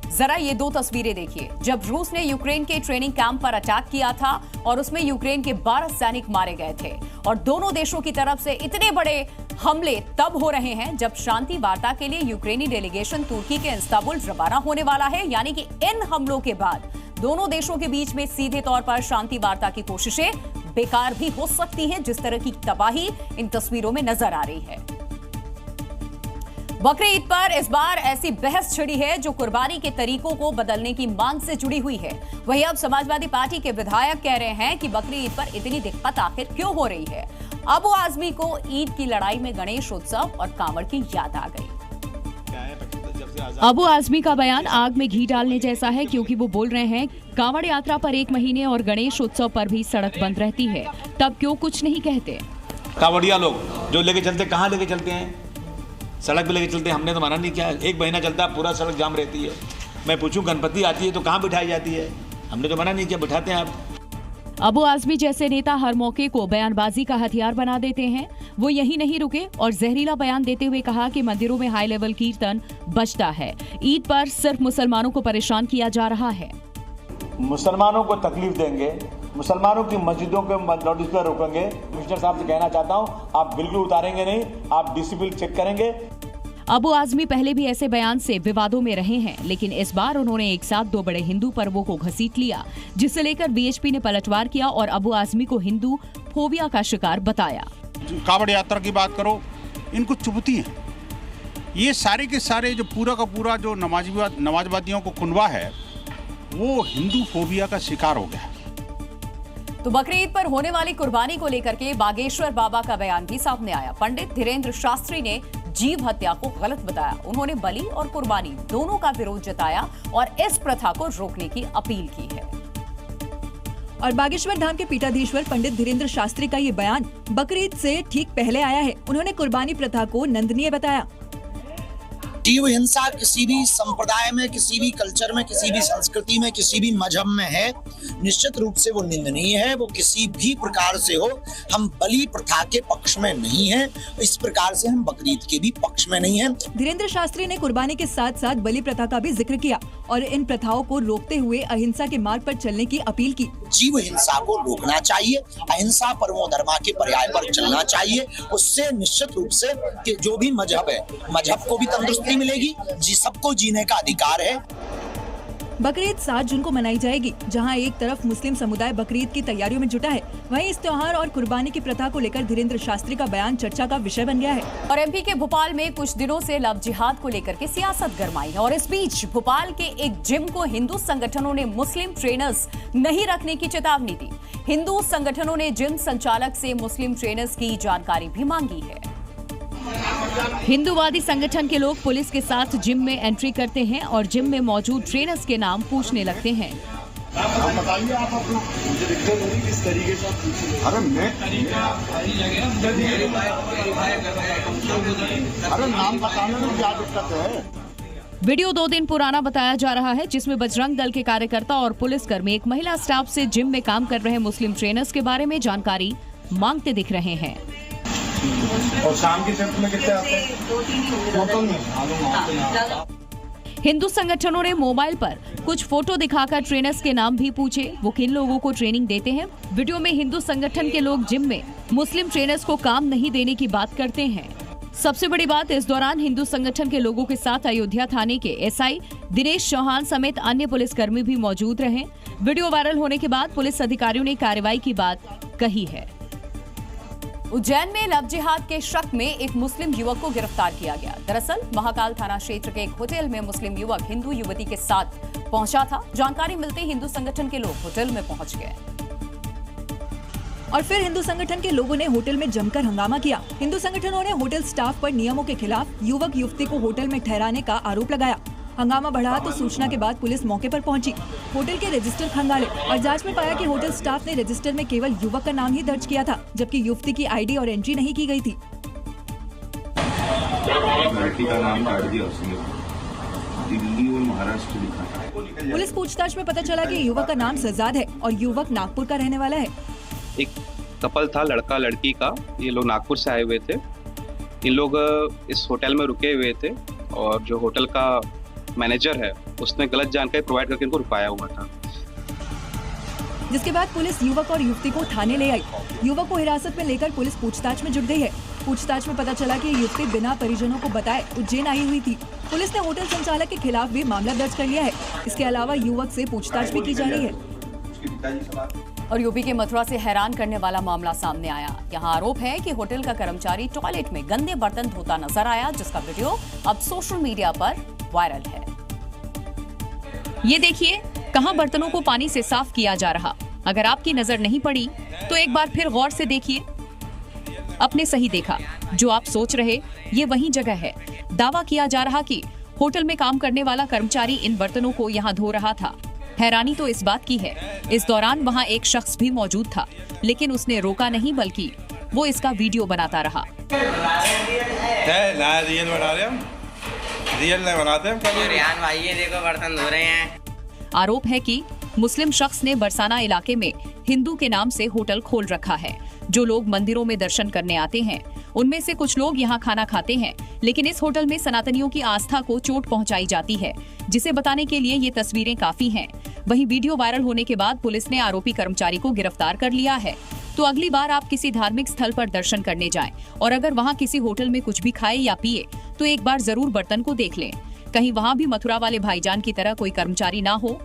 जरा ये 2 तस्वीरें देखिए। जब रूस ने यूक्रेन के ट्रेनिंग कैंप पर अटैक किया था और उसमें यूक्रेन के 12 सैनिक मारे गए थे, और दोनों देशों की तरफ से इतने बड़े हमले तब हो रहे हैं जब शांति वार्ता के लिए यूक्रेनी डेलीगेशन तुर्की के इस्तांबुल रवाना होने वाला है। यानी कि इन हमलों के बाद दोनों देशों के बीच में सीधे तौर पर शांति वार्ता की कोशिशें बेकार भी हो सकती हैं, जिस तरह की तबाही इन तस्वीरों में नजर आ रही है। बकरी ईद पर इस बार ऐसी बहस छिड़ी है जो कुर्बानी के तरीकों को बदलने की मांग से जुड़ी हुई है। वहीं अब समाजवादी पार्टी के विधायक कह रहे हैं कि बकरी ईद पर इतनी दिक्कत आखिर क्यों हो रही है। अबू आजमी को ईद की लड़ाई में गणेश उत्सव और कांवड़ की याद आ गई। अबू आजमी का बयान आग में घी डालने जैसा है, क्योंकि वो बोल रहे हैं कांवड़ यात्रा पर 1 महीने और गणेश उत्सव पर भी सड़क बंद रहती है, तब क्यों कुछ नहीं कहते। कांवड़िया लोग जो लेके चलते, कहाँ लेके चलते हैं? सड़क पे लेके चलते हैं। हमने तो माना नहीं किया। 1 महीना चलता है, पूरा सड़क जाम रहती है। मैं पूछूं गणपति आती है तो कहाँ बिठाई जाती है? हमने तो मना नहीं किया, बिठाते हैं आप। अबू आजमी जैसे नेता हर मौके को बयानबाजी का हथियार बना देते हैं। वो यही नहीं रुके और जहरीला बयान देते हुए कहा कि मंदिरों में हाई लेवल कीर्तन बजता है। ईद पर सिर्फ मुसलमानों को परेशान किया जा रहा है। मुसलमानों को तकलीफ देंगे, मुसलमानों की मस्जिदों के लाउडस्पीकर रोकेंगे। कमिश्नर साहब से कहना चाहता हूँ, आप बिल्कुल उतारेंगे नहीं, आप डिसिप्लिन चेक करेंगे। अबू आजमी पहले भी ऐसे बयान से विवादों में रहे हैं, लेकिन इस बार उन्होंने एक साथ 2 बड़े हिंदू पर्वों को घसीट लिया, जिसे लेकर बीएचपी ने पलटवार किया और अबू आजमी को हिंदू फोबिया का शिकार बताया। कांवड़ यात्रा की बात करो, इनको चुभती है। ये सारे के सारे जो पूरा का पूरा जो नमाजवादियों को कुनबा है, वो हिंदू फोबिया का शिकार हो गया। तो बकरी ईद पर होने वाली कुर्बानी को लेकर के बागेश्वर बाबा का बयान भी सामने आया। पंडित धीरेन्द्र शास्त्री ने जीव हत्या को गलत बताया। उन्होंने बलि और कुर्बानी दोनों का विरोध जताया और इस प्रथा को रोकने की अपील की है। और बागेश्वर धाम के पीठाधीश्वर पंडित धीरेन्द्र शास्त्री का ये बयान बकरी ईद से ठीक पहले आया है। उन्होंने कुर्बानी प्रथा को निंदनीय बताया। जीव हिंसा किसी भी संप्रदाय में, किसी भी कल्चर में, किसी भी संस्कृति में, किसी भी मजहब में है, निश्चित रूप से वो निंदनीय है। वो किसी भी प्रकार से हो, हम बलि प्रथा के पक्ष में नहीं हैं, इस प्रकार से हम बकरीद के भी पक्ष में नहीं हैं। धीरेन्द्र शास्त्री ने कुर्बानी के साथ साथ बलि प्रथा का भी जिक्र किया। और इन प्रथाओं को रोकते हुए अहिंसा के मार्ग पर चलने की अपील की। जीव हिंसा को रोकना चाहिए, अहिंसा परमो धर्मा के पर्याय पर चलना चाहिए। उससे निश्चित रूप से कि जो भी मजहब है, मजहब को भी तंदुरुस्ती मिलेगी, सबको जीने का अधिकार है। बकरीद 7 जून को मनाई जाएगी। जहां एक तरफ मुस्लिम समुदाय बकरीद की तैयारियों में जुटा है, वहीं इस त्योहार और कुर्बानी की प्रथा को लेकर धीरेन्द्र शास्त्री का बयान चर्चा का विषय बन गया है। और एमपी के भोपाल में कुछ दिनों से लव जिहाद को लेकर के सियासत गरमाई है। और इस बीच भोपाल के एक जिम को हिंदू संगठनों ने मुस्लिम ट्रेनर्स नहीं रखने की चेतावनी दी। हिंदू संगठनों ने जिम संचालक से मुस्लिम ट्रेनर्स की जानकारी भी मांगी है। हिंदूवादी संगठन के लोग पुलिस के साथ जिम में एंट्री करते हैं और जिम में मौजूद ट्रेनर्स के नाम पूछने लगते हैं। बताइए आप मुझे दिक्कत हो रही किस तरीके से? अरे नाम बताने में क्या दिक्कत है? वीडियो 2 दिन पुराना बताया जा रहा है, जिसमें बजरंग दल के कार्यकर्ता और पुलिसकर्मी एक महिला स्टाफ से जिम में काम कर रहे मुस्लिम ट्रेनर्स के बारे में जानकारी मांगते दिख रहे हैं। और शाम की शिफ्ट में कितने आते हैं? हिंदू संगठनों ने मोबाइल पर कुछ फोटो दिखाकर ट्रेनर्स के नाम भी पूछे, वो किन लोगों को ट्रेनिंग देते हैं। वीडियो में हिंदू संगठन के लोग जिम में मुस्लिम ट्रेनर्स को काम नहीं देने की बात करते हैं। सबसे बड़ी बात, इस दौरान हिंदू संगठन के लोगों के साथ अयोध्या थाने के एसआई दिनेश चौहान समेत अन्य पुलिसकर्मी भी मौजूद रहे। वीडियो वायरल होने के बाद पुलिस अधिकारियों ने कार्रवाई की बात कही है। उज्जैन में लव जिहाद के शक में एक मुस्लिम युवक को गिरफ्तार किया गया। दरअसल महाकाल थाना क्षेत्र के एक होटल में मुस्लिम युवक हिंदू युवती के साथ पहुंचा था। जानकारी मिलते ही हिंदू संगठन के लोग होटल में पहुंच गए और फिर हिंदू संगठन के लोगों ने होटल में जमकर हंगामा किया। हिंदू संगठनों ने होटल स्टाफ पर नियमों के खिलाफ युवक युवती को होटल में ठहराने का आरोप लगाया। हंगामा बढ़ा तो सूचना के बाद पुलिस मौके पर पहुंची, होटल के रजिस्टर खंगाले और जांच में पाया कि होटल स्टाफ ने रजिस्टर में केवल युवक का नाम ही दर्ज किया था, जबकि युवती की आईडी और एंट्री नहीं की गई थी। लड़की का नाम काट दिया उसने, दिल्ली और महाराष्ट्र लिखा है। पुलिस पूछताछ में पता चला कि युवक का नाम सज्जाद है और युवक नागपुर का रहने वाला है। एक कपल था, लड़का लड़की का। ये लोग नागपुर से आए हुए थे। इन लोग इस होटल में रुके हुए थे और जो होटल का मैनेजर है उसने गलत जानकारी प्रोवाइड करके इनको रुकाया हुआ था। जिसके बाद पुलिस युवक और युवती को थाने ले आई। युवक को हिरासत में लेकर पुलिस पूछताछ में जुट गई है। पूछताछ में पता चला कि युवती बिना परिजनों को बताए उज्जैन आई हुई थी। पुलिस ने होटल संचालक के खिलाफ भी मामला दर्ज कर लिया है। इसके अलावा युवक से पूछताछ भी की जा रही है। और यूपी के मथुरा से हैरान करने वाला मामला सामने आया। यहाँ आरोप है कि होटल का कर्मचारी टॉयलेट में गंदे बर्तन धोता नजर आया, जिसका वीडियो अब सोशल मीडिया पर वायरल है। ये देखिए, कहां बर्तनों को पानी से साफ किया जा रहा। अगर आपकी नजर नहीं पड़ी तो एक बार फिर गौर से देखिए। आपने सही देखा, जो आप सोच रहे ये वही जगह है। दावा किया जा रहा कि होटल में काम करने वाला कर्मचारी इन बर्तनों को यहाँ धो रहा था। हैरानी तो इस बात की है, इस दौरान वहाँ एक शख्स भी मौजूद था, लेकिन उसने रोका नहीं, बल्कि वो इसका वीडियो बनाता रहा। रियल नहीं बनाते रियान भाई, ये देखो बर्तन धो रहे हैं। आरोप है कि मुस्लिम शख्स ने बरसाना इलाके में हिंदू के नाम से होटल खोल रखा है। जो लोग मंदिरों में दर्शन करने आते हैं उनमें से कुछ लोग यहाँ खाना खाते हैं, लेकिन इस होटल में सनातनियों की आस्था को चोट पहुँचाई जाती है, जिसे बताने के लिए ये तस्वीरें काफी हैं। वहीं वीडियो वायरल होने के बाद पुलिस ने आरोपी कर्मचारी को गिरफ्तार कर लिया है। तो अगली बार आप किसी धार्मिक स्थल पर दर्शन करने जाएं और अगर वहाँ किसी होटल में कुछ भी खाए या पिए तो एक बार जरूर बर्तन को देख लें, कहीं वहाँ भी मथुरा वाले भाईजान की तरह कोई कर्मचारी ना हो।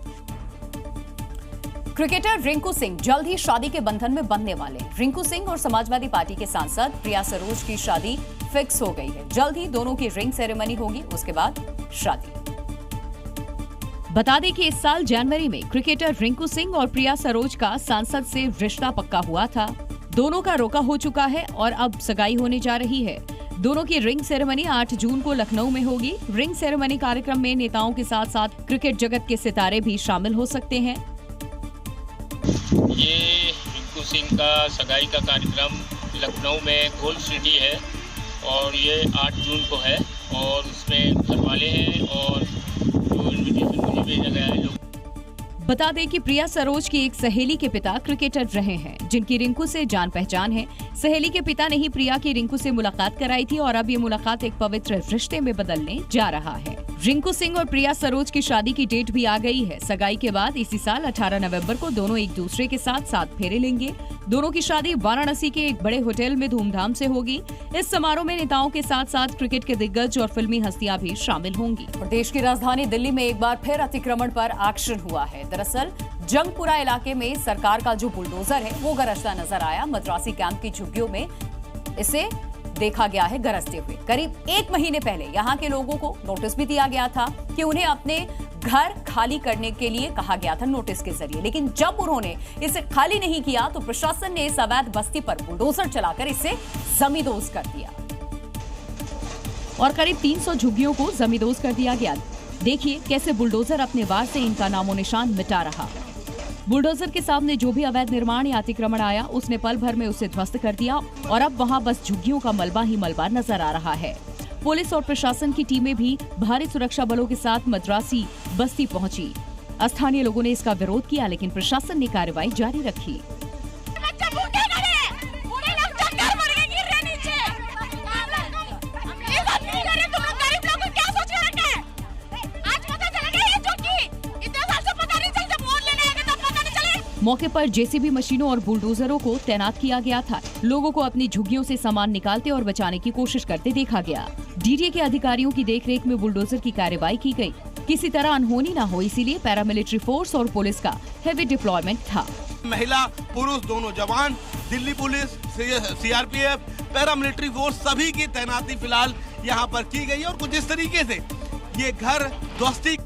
क्रिकेटर रिंकू सिंह जल्द ही शादी के बंधन में बंधने वाले। रिंकू सिंह और समाजवादी पार्टी के सांसद प्रिया सरोज की शादी फिक्स हो गई है। जल्द ही दोनों की रिंग सेरेमनी होगी, उसके बाद शादी। बता दें कि इस साल जनवरी में क्रिकेटर रिंकू सिंह और प्रिया सरोज का सांसद से रिश्ता पक्का हुआ था। दोनों का रोका हो चुका है और अब सगाई होने जा रही है। दोनों की रिंग सेरेमनी 8 जून को लखनऊ में होगी। रिंग सेरेमनी कार्यक्रम में नेताओं के साथ साथ क्रिकेट जगत के सितारे भी शामिल हो सकते हैं। ये रिंकू सिंह का सगाई का कार्यक्रम लखनऊ में गोल्ड सिटी है और ये 8 जून को है और उसमें घर वाले हैं और जो इन्विटेशन मुझे भेजा गया है। बता दें कि प्रिया सरोज की एक सहेली के पिता क्रिकेटर रहे हैं, जिनकी रिंकू से जान पहचान है। सहेली के पिता ने ही प्रिया की रिंकू से मुलाकात कराई थी और अब ये मुलाकात एक पवित्र रिश्ते में बदलने जा रहा है। रिंकू सिंह और प्रिया सरोज की शादी की डेट भी आ गई है। सगाई के बाद इसी साल 18 नवंबर को दोनों एक दूसरे के साथ 7 फेरे लेंगे। दोनों की शादी वाराणसी के एक बड़े होटल में धूमधाम से होगी। इस समारोह में नेताओं के साथ साथ क्रिकेट के दिग्गज और फिल्मी हस्तियां भी शामिल होंगी। प्रदेश की राजधानी दिल्ली में एक बार फिर अतिक्रमण पर एक्शन हुआ है। दरअसल जंगपुरा इलाके में सरकार का जो बुलडोजर है वो गरजता नजर आया। मद्रासी कैंप की झुग्गियों में इसे देखा गया है गरजते हुए। करीब 1 महीने पहले यहाँ के लोगों को नोटिस भी दिया गया था कि उन्हें अपने घर खाली करने के लिए कहा गया था नोटिस के जरिए, लेकिन जब उन्होंने इसे खाली नहीं किया तो प्रशासन ने इस अवैध बस्ती पर बुलडोजर चलाकर इसे जमींदोज कर दिया और करीब 300 झुग्गियों को जमींदोज कर दिया गया। देखिए कैसे बुलडोजर अपने वार से इनका नामो निशान मिटा रहा। बुलडोजर के सामने जो भी अवैध निर्माण या अतिक्रमण आया उसने पल भर में उसे ध्वस्त कर दिया और अब वहां बस झुग्गियों का मलबा ही मलबा नजर आ रहा है। पुलिस और प्रशासन की टीमें भी भारी सुरक्षा बलों के साथ मद्रासी बस्ती पहुंची। स्थानीय लोगों ने इसका विरोध किया लेकिन प्रशासन ने कार्रवाई जारी रखी। मौके पर जेसीबी मशीनों और बुलडोजरों को तैनात किया गया था। लोगों को अपनी झुग्गियों से सामान निकालते और बचाने की कोशिश करते देखा गया। डीडीए के अधिकारियों की देखरेख में बुलडोजर की कार्रवाई की गई। किसी तरह अनहोनी न हो इसीलिए पैरामिलिट्री फोर्स और पुलिस का हेवी डिप्लॉयमेंट था। महिला पुरुष दोनों जवान, Delhi police, CRPF, paramilitary force सभी की तैनाती फिलहाल यहाँ पर की गई और कुछ इस तरीके से ये घर ध्वस्ती।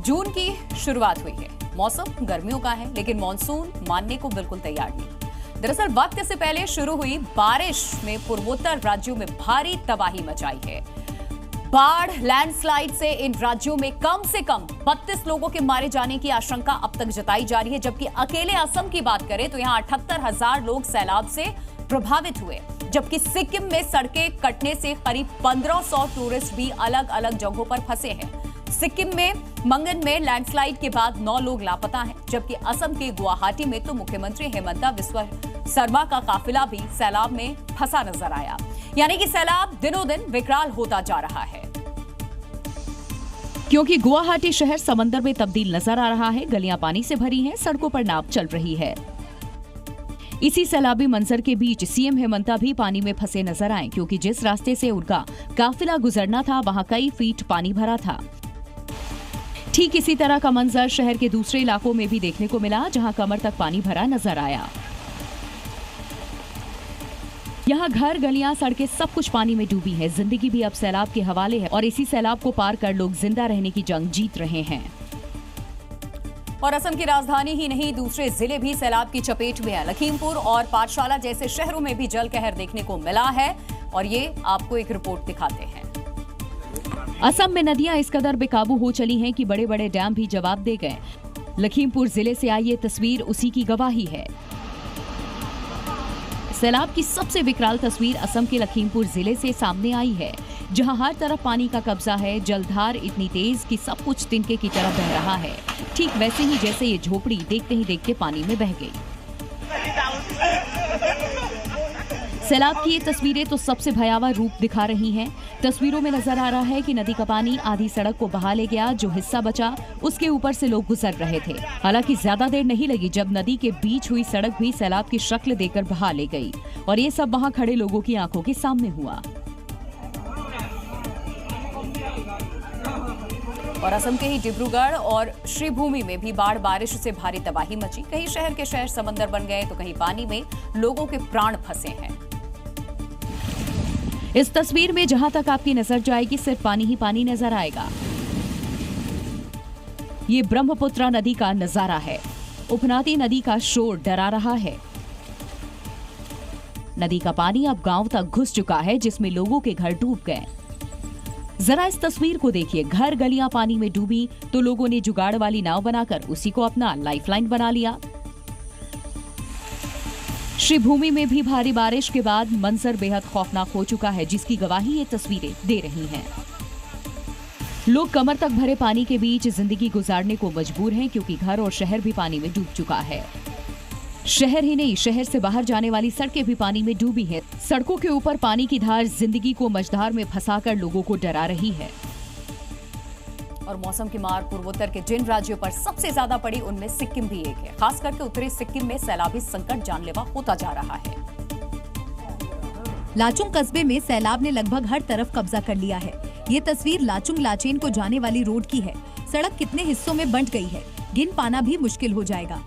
जून की शुरुआत हुई है। मौसम गर्मियों का है लेकिन मॉनसून मानने को बिल्कुल तैयार नहीं। दरअसल वक्त से पहले शुरू हुई बारिश में पूर्वोत्तर राज्यों में भारी तबाही मचाई है। बाढ़, लैंडस्लाइड से इन राज्यों में कम से कम 32 लोगों के मारे जाने की आशंका अब तक जताई जा रही है, जबकि अकेले असम की बात करें तो यहाँ 78,000 लोग सैलाब से प्रभावित हुए, जबकि सिक्किम में सड़कें कटने से करीब 1500 टूरिस्ट भी अलग अलग जगहों पर फंसे हैं। सिक्किम में मंगन में लैंडस्लाइड के बाद 9 लोग लापता हैं, जबकि असम के गुवाहाटी में तो मुख्यमंत्री हेमंता बिस्वा शर्मा का काफिला भी सैलाब में फंसा नजर आया। यानी कि सैलाब दिनों दिन विकराल होता जा रहा है। क्योंकि गुवाहाटी शहर समंदर में तब्दील नजर आ रहा है, गलियां पानी से भरी हैं, सड़कों पर नाव चल रही है। इसी सैलाबी मंजर के बीच सीएम हेमंता भी पानी में फंसे नजर आए, क्योंकि जिस रास्ते से उनका काफिला गुजरना था वहां कई फीट पानी भरा था। ठीक इसी तरह का मंजर शहर के दूसरे इलाकों में भी देखने को मिला, जहां कमर तक पानी भरा नजर आया। यहाँ घर, गलियां, सड़कें सब कुछ पानी में डूबी है। जिंदगी भी अब सैलाब के हवाले है और इसी सैलाब को पार कर लोग जिंदा रहने की जंग जीत रहे हैं। और असम की राजधानी ही नहीं, दूसरे जिले भी सैलाब की चपेट में है। लखीमपुर और पाठशाला जैसे शहरों में भी जल कहर देखने को मिला है और ये आपको एक रिपोर्ट दिखाते हैं। असम में नदियां इस कदर बेकाबू हो चली हैं कि बड़े बड़े डैम भी जवाब दे गए। लखीमपुर जिले से आई ये तस्वीर उसी की गवाही है। सैलाब की सबसे विकराल तस्वीर असम के लखीमपुर जिले से सामने आई है, जहां हर तरफ पानी का कब्जा है। जलधार इतनी तेज कि सब कुछ तिनके की तरह बह रहा है, ठीक वैसे ही जैसे ये झोपड़ी देखते ही देखते पानी में बह गई। सैलाब की ये तस्वीरें तो सबसे भयावह रूप दिखा रही हैं। तस्वीरों में नजर आ रहा है कि नदी का पानी आधी सड़क को बहा ले गया, जो हिस्सा बचा उसके ऊपर से लोग गुजर रहे थे। हालांकि ज्यादा देर नहीं लगी जब नदी के बीच हुई सड़क भी सैलाब की शक्ल देकर बहा ले गई और ये सब वहां खड़े लोगों की आंखों के सामने हुआ। और असम के ही डिब्रूगढ़ और श्रीभूमि में भी बाढ़ बारिश से भारी तबाही मची। कहीं शहर के शहर समंदर बन गए तो कहीं पानी में लोगों के प्राण फंसे हैं। इस तस्वीर में जहां तक आपकी नजर जाएगी सिर्फ पानी ही पानी नजर आएगा। ये ब्रह्मपुत्रा नदी का नजारा है। उफनाती नदी का शोर डरा रहा है। नदी का पानी अब गांव तक घुस चुका है, जिसमें लोगों के घर डूब गए। जरा इस तस्वीर को देखिए। घर, गलियां पानी में डूबी तो लोगों ने जुगाड़ वाली नाव बनाकर उसी को अपना लाइफलाइन बना लिया। श्रीभूमि में भी भारी बारिश के बाद मंजर बेहद खौफनाक हो चुका है, जिसकी गवाही ये तस्वीरें दे रही हैं। लोग कमर तक भरे पानी के बीच जिंदगी गुजारने को मजबूर हैं, क्योंकि घर और शहर भी पानी में डूब चुका है। शहर ही नहीं, शहर से बाहर जाने वाली सड़कें भी पानी में डूबी हैं। सड़कों के ऊपर पानी की धार जिंदगी को मझधार में फंसाकर लोगों को डरा रही है। और मौसम की मार पूर्वोत्तर के जिन राज्यों पर सबसे ज्यादा पड़ी उनमें सिक्किम भी एक है। खास करके उत्तरी सिक्किम में सैलाबी संकट जानलेवा होता जा रहा है। लाचुंग कस्बे में सैलाब ने लगभग हर तरफ कब्जा कर लिया है। ये तस्वीर लाचुंग लाचेन को जाने वाली रोड की है। सड़क कितने हिस्सों में बंट गई है, गिन पाना भी मुश्किल हो जाएगा।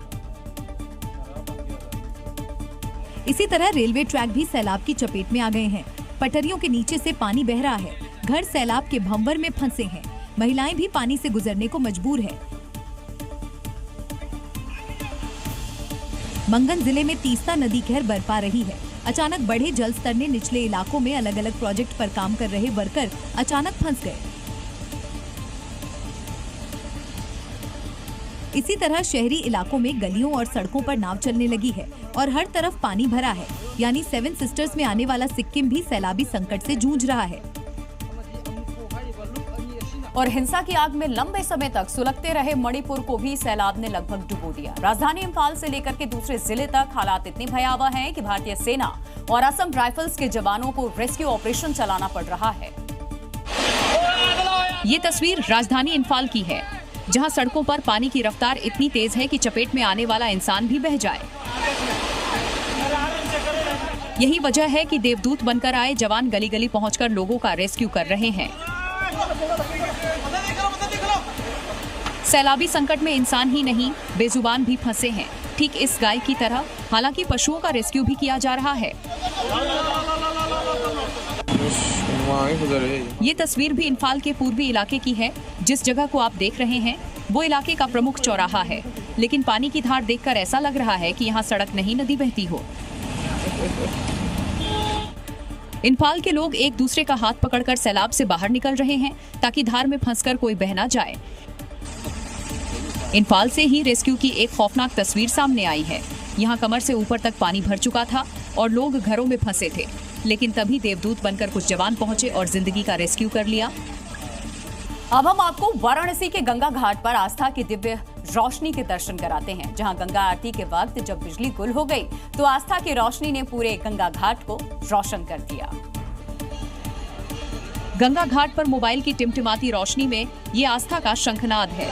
इसी तरह रेलवे ट्रैक भी सैलाब की चपेट में आ गए हैं। पटरियों के नीचे से पानी बह रहा है। घर सैलाब के भंवर में फंसे हैं। महिलाएं भी पानी से गुजरने को मजबूर है। मंगन जिले में तीस्ता नदी कहर बरपा रही है। अचानक बढ़े जल स्तर ने निचले इलाकों में अलग अलग प्रोजेक्ट पर काम कर रहे वर्कर अचानक फंस गए। इसी तरह शहरी इलाकों में गलियों और सड़कों पर नाव चलने लगी है और हर तरफ पानी भरा है। यानी 7 सिस्टर्स में आने वाला सिक्किम भी सैलाबी संकट से जूझ रहा है। और हिंसा की आग में लंबे समय तक सुलगते रहे मणिपुर को भी सैलाब ने लगभग डुबो दिया। राजधानी इंफाल से लेकर के दूसरे जिले तक हालात इतने भयावह हैं कि भारतीय सेना और असम राइफल्स के जवानों को रेस्क्यू ऑपरेशन चलाना पड़ रहा है। ये तस्वीर राजधानी इंफाल की है, जहां सड़कों पर पानी की रफ्तार इतनी तेज है कि चपेट में आने वाला इंसान भी बह जाए। यही वजह है कि देवदूत बनकर आए जवान गली गली पहुंचकर लोगों का रेस्क्यू कर रहे हैं। सैलाबी संकट में इंसान ही नहीं, बेजुबान भी फंसे हैं, ठीक इस गाय की तरह। हालांकि पशुओं का रेस्क्यू भी किया जा रहा है। ये तस्वीर भी इंफाल के पूर्वी इलाके की है। जिस जगह को आप देख रहे हैं वो इलाके का प्रमुख चौराहा है, लेकिन पानी की धार देखकर ऐसा लग रहा है कि यहाँ सड़क नहीं नदी बहती हो। इंफाल के लोग एक दूसरे का हाथ पकड़कर सैलाब से बाहर निकल रहे हैं ताकि धार में फंसकर कोई बह ना जाए। इंफाल से ही रेस्क्यू की एक खौफनाक तस्वीर सामने आई है। यहाँ कमर से ऊपर तक पानी भर चुका था और लोग घरों में फंसे थे, लेकिन तभी देवदूत बनकर कुछ जवान पहुंचे और जिंदगी का रेस्क्यू कर लिया। अब हम आपको वाराणसी के गंगा घाट पर आस्था की दिव्य रोशनी के दर्शन कराते हैं, जहां गंगा आरती के वक्त जब बिजली गुल हो गई तो आस्था की रोशनी ने पूरे गंगा घाट को रोशन कर दिया। गंगा घाट पर मोबाइल की टिमटिमाती रोशनी में ये आस्था का शंखनाद है,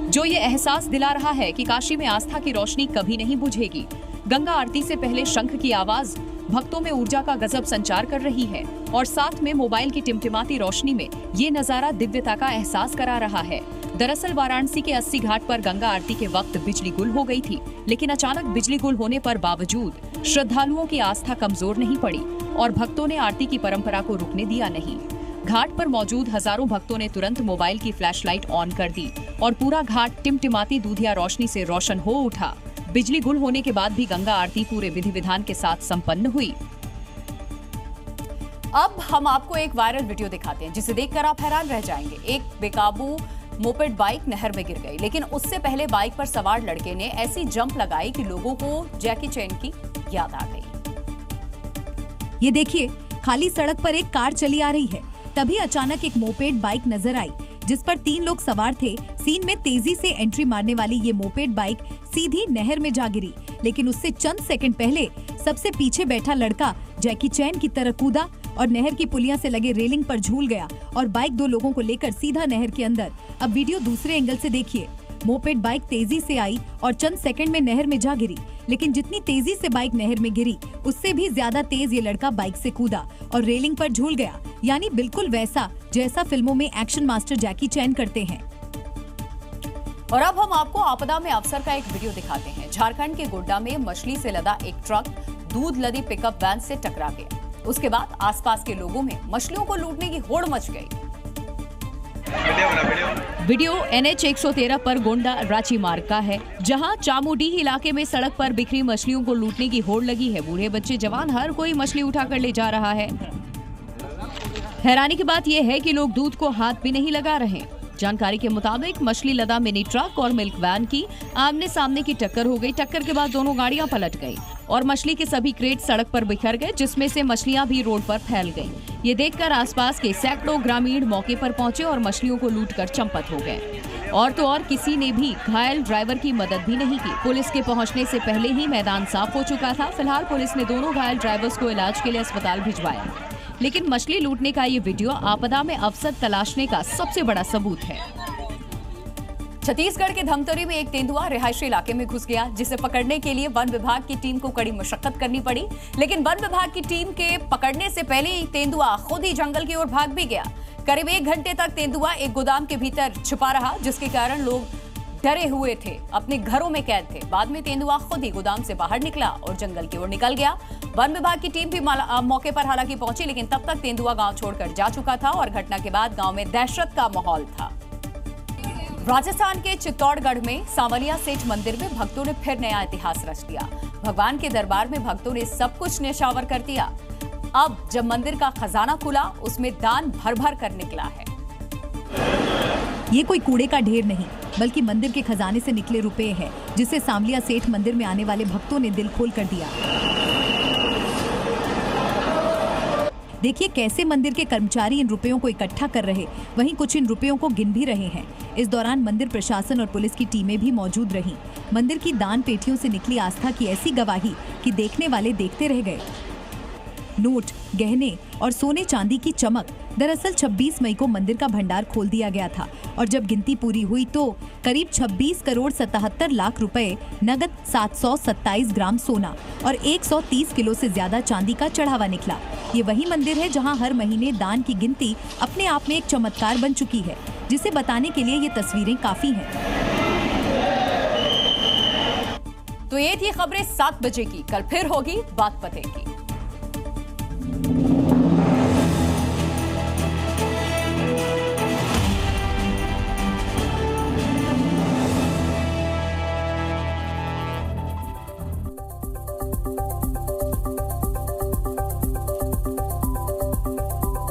जो ये एहसास दिला रहा है कि काशी में आस्था की रोशनी कभी नहीं बुझेगी। गंगा आरती से पहले शंख की आवाज भक्तों में ऊर्जा का गजब संचार कर रही है और साथ में मोबाइल की टिमटिमाती रोशनी में ये नजारा दिव्यता का एहसास करा रहा है। दरअसल वाराणसी के 80 घाट पर गंगा आरती के वक्त बिजली गुल हो गई थी, लेकिन अचानक बिजली गुल होने पर बावजूद श्रद्धालुओं की आस्था कमजोर नहीं पड़ी और भक्तों ने आरती की परंपरा को रुकने दिया नहीं। घाट पर मौजूद हजारों भक्तों ने तुरंत मोबाइल की फ्लैशलाइट ऑन कर दी और पूरा घाट टिमटिमाती दूधिया रोशनी से रोशन हो उठा। बिजली गुल होने के बाद भी गंगा आरती पूरे विधि विधान के साथ संपन्न हुई। अब हम आपको एक वायरल वीडियो दिखाते हैं, जिसे देखकर आप हैरान रह जाएंगे। एक बेकाबू मोपेड बाइक नहर में गिर गई, लेकिन उससे पहले बाइक पर सवार लड़के ने ऐसी जंप लगाई कि लोगों को जैकी चैन की याद आ गई। ये देखिए, खाली सड़क पर एक कार चली आ रही है, तभी अचानक एक मोपेड बाइक नजर आई जिस पर 3 लोग सवार थे। सीन में तेजी से एंट्री मारने वाली ये मोपेड बाइक सीधी नहर में जा गिरी, लेकिन उससे चंद सेकंड पहले सबसे पीछे बैठा लड़का जैकी चैन की तरह कूदा और नहर की पुलिया से लगे रेलिंग पर झूल गया और बाइक 2 लोगों को लेकर सीधा नहर के अंदर। अब वीडियो दूसरे एंगल से देखिए। मोपेड बाइक तेजी से आई और चंद सेकंड में नहर में जा गिरी, लेकिन जितनी तेजी से बाइक नहर में गिरी उससे भी ज्यादा तेज ये लड़का बाइक से कूदा और रेलिंग पर झूल गया। यानी बिल्कुल वैसा जैसा फिल्मों में एक्शन मास्टर जैकी चैन करते हैं। और अब हम आपको आपदा में अवसर का एक वीडियो दिखाते हैं। झारखंड के गोड्डा में मछली से लदा एक ट्रक दूध लदी पिकअप वैन से टकरा गया। उसके बाद आसपास के लोगों में मछलियों को लूटने की होड़ मच गई। वीडियो NH 113 पर गोंडा रांची मार्ग का है, जहां चामुडीह इलाके में सड़क पर बिखरी मछलियों को लूटने की होड़ लगी है। बूढ़े बच्चे जवान हर कोई मछली उठाकर ले जा रहा है। हैरानी की बात यह है कि लोग दूध को हाथ भी नहीं लगा रहे। जानकारी के मुताबिक मछली लदा मिनी ट्रक और मिल्क वैन की आमने सामने की टक्कर हो गई। टक्कर के बाद दोनों गाड़ियां पलट गई और मछली के सभी क्रेट सड़क पर बिखर गए, जिसमें से मछलियां भी रोड पर फैल गईं। ये देखकर आसपास के सैकड़ों ग्रामीण मौके पर पहुंचे और मछलियों को लूटकर चंपत हो गए। और तो और किसी ने भी घायल ड्राइवर की मदद भी नहीं की। पुलिस के पहुंचने से पहले ही मैदान साफ हो चुका था। फिलहाल पुलिस ने दोनों घायल ड्राइवर्स को इलाज के लिए अस्पताल भिजवाया। लेकिन मछली लूटने का ये वीडियो आपदा में अवसर तलाशने का सबसे बड़ा सबूत है। छत्तीसगढ़ के धमतरी में एक तेंदुआ रिहायशी इलाके में घुस गया, जिसे पकड़ने के लिए वन विभाग की टीम को कड़ी मशक्कत करनी पड़ी। लेकिन वन विभाग की टीम के पकड़ने से पहले ही तेंदुआ खुद ही जंगल की ओर भाग भी गया। करीब 1 घंटे तक तेंदुआ एक गोदाम के भीतर छिपा रहा, जिसके कारण लोग डरे हुए थे, अपने घरों में कैद थे। बाद में तेंदुआ खुद ही गोदाम से बाहर निकला और जंगल की ओर निकल गया। वन विभाग की टीम भी मौके पर हालांकि पहुंची, लेकिन तब तक तेंदुआ गांव छोड़कर जा चुका था और घटना के बाद गांव में दहशत का माहौल था। राजस्थान के चित्तौड़गढ़ में सांवलिया सेठ मंदिर में भक्तों ने फिर नया इतिहास रच दिया। भगवान के दरबार में भक्तों ने सब कुछ न्यौछावर कर दिया। अब जब मंदिर का खजाना खुला, उसमें दान भर भर कर निकला है। ये कोई कूड़े का ढेर नहीं, बल्कि मंदिर के खजाने से निकले रुपए हैं, जिसे सांवलिया सेठ मंदिर में आने वाले भक्तों ने दिल खोल कर दिया। देखिए कैसे मंदिर के कर्मचारी इन रुपयों को इकट्ठा कर रहे, वहीं कुछ इन रुपयों को गिन भी रहे हैं। इस दौरान मंदिर प्रशासन और पुलिस की टीमें भी मौजूद रहीं। मंदिर की दान पेटियों से निकली आस्था की ऐसी गवाही कि देखने वाले देखते रह गए। नोट, गहने और सोने चांदी की चमक। दरअसल 26 मई को मंदिर का भंडार खोल दिया गया था और जब गिनती पूरी हुई तो करीब 26 करोड़ 77 लाख रुपए, नगद 727 ग्राम सोना और 130 किलो से ज्यादा चांदी का चढ़ावा निकला। ये वही मंदिर है जहां हर महीने दान की गिनती अपने आप में एक चमत्कार बन चुकी है, जिसे बताने के लिए ये तस्वीरें काफी हैं। तो ये थी खबरें 7 बजे की। कल फिर होगी बात पते की।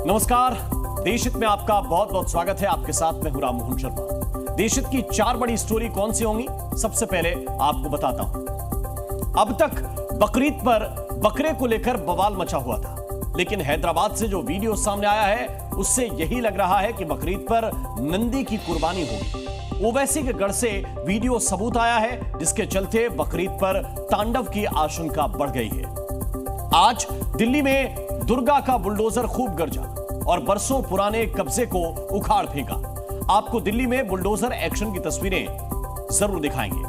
नमस्कार, देशहित में आपका बहुत बहुत स्वागत है। आपके साथ मैं हूं राम मोहन शर्मा। देशहित की 4 बड़ी स्टोरी कौन सी होंगी, सबसे पहले आपको बताता हूं। अब तक बकरीद पर बकरे को लेकर बवाल मचा हुआ था, लेकिन हैदराबाद से जो वीडियो सामने आया है उससे यही लग रहा है कि बकरीद पर नंदी की कुर्बानी होगी। ओवैसी के गढ़ से वीडियो सबूत आया है, जिसके चलते बकरीद पर तांडव की आशंका बढ़ गई है। आज दिल्ली में दुर्गा का बुलडोजर खूब गरजा और बरसों पुराने कब्जे को उखाड़ फेंका। आपको दिल्ली में बुलडोजर एक्शन की तस्वीरें जरूर दिखाएंगे।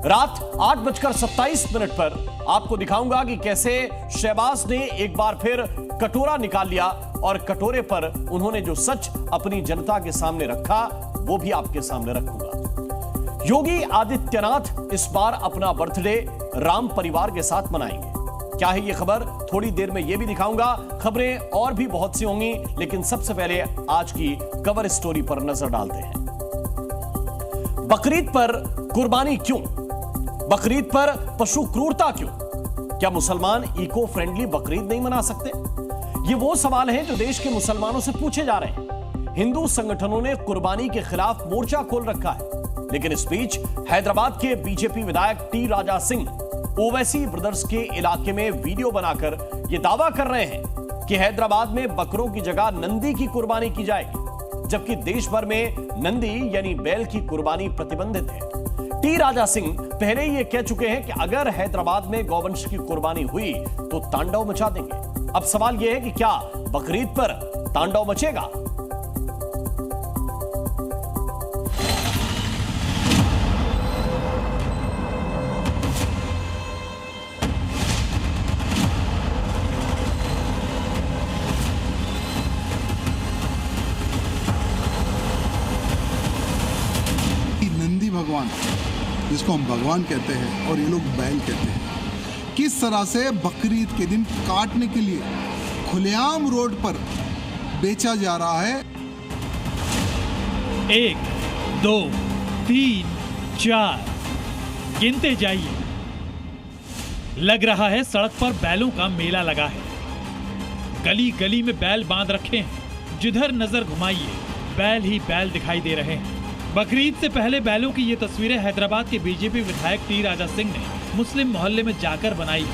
रात 8:27 पर आपको दिखाऊंगा कि कैसे शहबाज ने एक बार फिर कटोरा निकाल लिया और कटोरे पर उन्होंने जो सच अपनी जनता के सामने रखा वो भी आपके सामने रखूंगा। योगी आदित्यनाथ इस बार अपना बर्थडे राम परिवार के साथ मनाएंगे। क्या है ये खबर, थोड़ी देर में ये भी दिखाऊंगा। खबरें और भी बहुत सी होंगी, लेकिन सबसे पहले आज की कवर स्टोरी पर नजर डालते हैं। बकरीद पर कुर्बानी क्यों? बकरीद पर पशु क्रूरता क्यों? क्या मुसलमान इको फ्रेंडली बकरीद नहीं मना सकते? ये वो सवाल हैं जो देश के मुसलमानों से पूछे जा रहे हैं। हिंदू संगठनों ने कुर्बानी के खिलाफ मोर्चा खोल रखा है, लेकिन इस बीच हैदराबाद के बीजेपी विधायक टी राजा सिंह ओवैसी ब्रदर्स के इलाके में वीडियो बनाकर यह दावा कर रहे हैं कि हैदराबाद में बकरों की जगह नंदी की कुर्बानी की जाएगी, जबकि देश भर में नंदी यानी बैल की कुर्बानी प्रतिबंधित है। टी राजा सिंह पहले ही ये कह चुके हैं कि अगर हैदराबाद में गौवंश की कुर्बानी हुई तो तांडव मचा देंगे। अब सवाल यह है कि क्या बकरीद पर तांडव मचेगा? भगवान, जिसको हम भगवान कहते हैं और ये लोग बैल कहते हैं, किस तरह से बकरीद के दिन काटने के लिए खुलेआम रोड पर बेचा जा रहा है। 1, 2, 3, 4 गिनते जाइए। लग रहा है सड़क पर बैलों का मेला लगा है। गली गली में बैल बांध रखे हैं। जिधर नजर घुमाइए बैल ही बैल दिखाई दे रहे हैं। बकरीद से पहले बैलों की ये तस्वीरें हैदराबाद के बीजेपी विधायक टी राजा सिंह ने मुस्लिम मोहल्ले में जाकर बनाई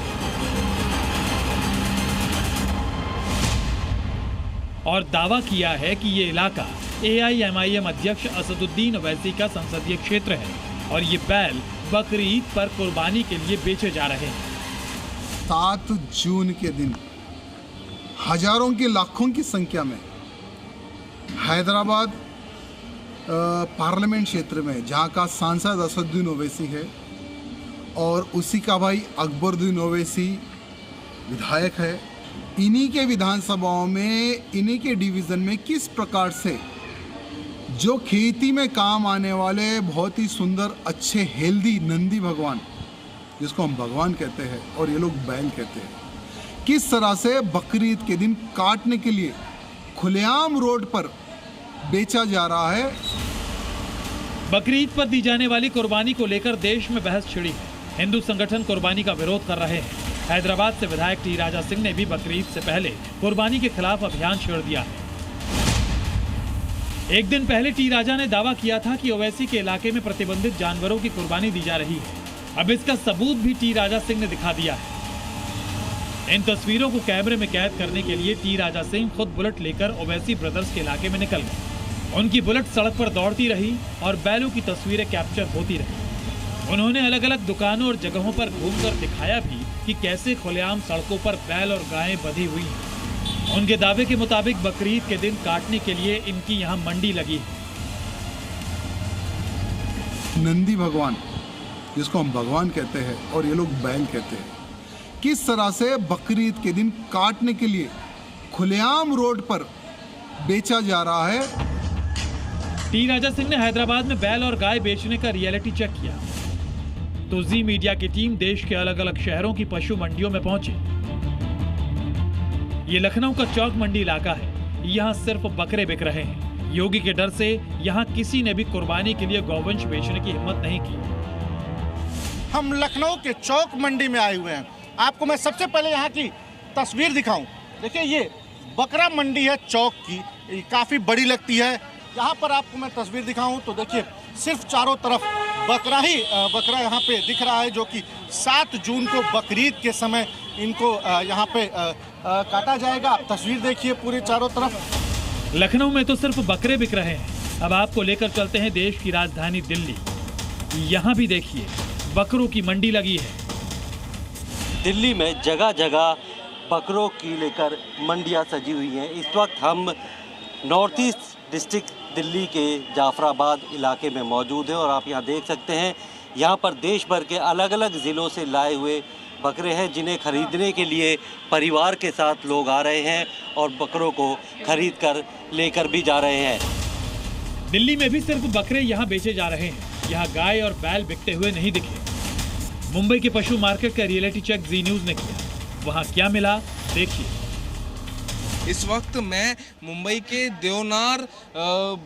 और दावा किया है कि ये इलाका AIMIM अध्यक्ष असदुद्दीन ओवैसी का संसदीय क्षेत्र है और ये बैल बकरीद पर कुर्बानी के लिए बेचे जा रहे हैं। 7 जून के दिन हजारों की लाखों की संख्या में हैदराबाद पार्लियामेंट क्षेत्र में, जहाँ का सांसद असदुद्दीन ओवैसी है और उसी का भाई अकबरुद्दीन ओवैसी विधायक है, इन्हीं के विधानसभाओं में, इन्हीं के डिवीज़न में किस प्रकार से जो खेती में काम आने वाले बहुत ही सुंदर अच्छे हेल्दी नंदी भगवान, जिसको हम भगवान कहते हैं और ये लोग बैल कहते हैं, किस तरह से बकरीद के दिन काटने के लिए खुलेआम रोड पर बेचा जा रहा है। बकरीद पर दी जाने वाली कुर्बानी को लेकर देश में बहस छिड़ी है। हिंदू संगठन कुर्बानी का विरोध कर रहे हैं। हैदराबाद से विधायक टी राजा सिंह ने भी बकरीद से पहले कुर्बानी के खिलाफ अभियान छेड़ दिया है। एक दिन पहले टी राजा ने दावा किया था कि ओवैसी के इलाके में प्रतिबंधित जानवरों की कुर्बानी दी जा रही है। अब इसका सबूत भी टी राजा सिंह ने दिखा दिया है। इन तस्वीरों को कैमरे में कैद करने के लिए टी राजा सिंह खुद बुलेट लेकर ओवैसी ब्रदर्स के इलाके में निकल गए। उनकी बुलेट सड़क पर दौड़ती रही और बैलों की तस्वीरें कैप्चर होती रही। उन्होंने अलग अलग दुकानों और जगहों पर घूमकर दिखाया भी कि कैसे खुलेआम सड़कों पर बैल और गायें बंधी हुई हैं। उनके दावे के मुताबिक बकरीद के दिन काटने के लिए इनकी यहाँ मंडी लगी है। नंदी भगवान, जिसको हम भगवान कहते हैं और ये लोग बैल कहते हैं, किस तरह से बकरीद के दिन काटने के लिए खुलेआम रोड पर बेचा जा रहा है। टी राजा सिंह ने हैदराबाद में बैल और गाय बेचने का रियलिटी चेक किया तो जी मीडिया की टीम देश के अलग अलग शहरों की पशु मंडियों में पहुंची। ये लखनऊ का चौक मंडी इलाका है। यहाँ सिर्फ बकरे बिक रहे हैं। योगी के डर से यहाँ किसी ने भी कुर्बानी के लिए गौवंश बेचने की हिम्मत नहीं की। हम लखनऊ के चौक मंडी में आए हुए हैं। आपको मैं सबसे पहले यहाँ की तस्वीर दिखाऊं। देखिए, ये बकरा मंडी है चौक की, काफ़ी बड़ी लगती है। यहाँ पर आपको मैं तस्वीर दिखाऊं तो देखिए, सिर्फ चारों तरफ बकरा यहाँ पे दिख रहा है, जो कि 7 जून को बकरीद के समय इनको यहाँ पे काटा जाएगा। आप तस्वीर देखिए पूरे चारों तरफ। लखनऊ में तो सिर्फ बकरे बिक रहे हैं। अब आपको लेकर चलते हैं देश की राजधानी दिल्ली। यहाँ भी देखिए, बकरों की मंडी लगी है। दिल्ली में जगह जगह बकरों की लेकर मंडियाँ सजी हुई हैं। इस वक्त हम नॉर्थ ईस्ट डिस्ट्रिक्ट दिल्ली के जाफराबाद इलाके में मौजूद है और आप यहाँ देख सकते हैं, यहाँ पर देश भर के अलग अलग ज़िलों से लाए हुए बकरे हैं, जिन्हें खरीदने के लिए परिवार के साथ लोग आ रहे हैं और बकरों को खरीद कर लेकर भी जा रहे हैं। दिल्ली में भी सिर्फ बकरे यहाँ बेचे जा रहे हैं। यहाँ गाय और बैल बिकते हुए नहीं दिखे। मुंबई के पशु मार्केट का रियलिटी चेक जी न्यूज़ ने किया। वहाँ क्या मिला, देखिए। इस वक्त मैं मुंबई के देवनार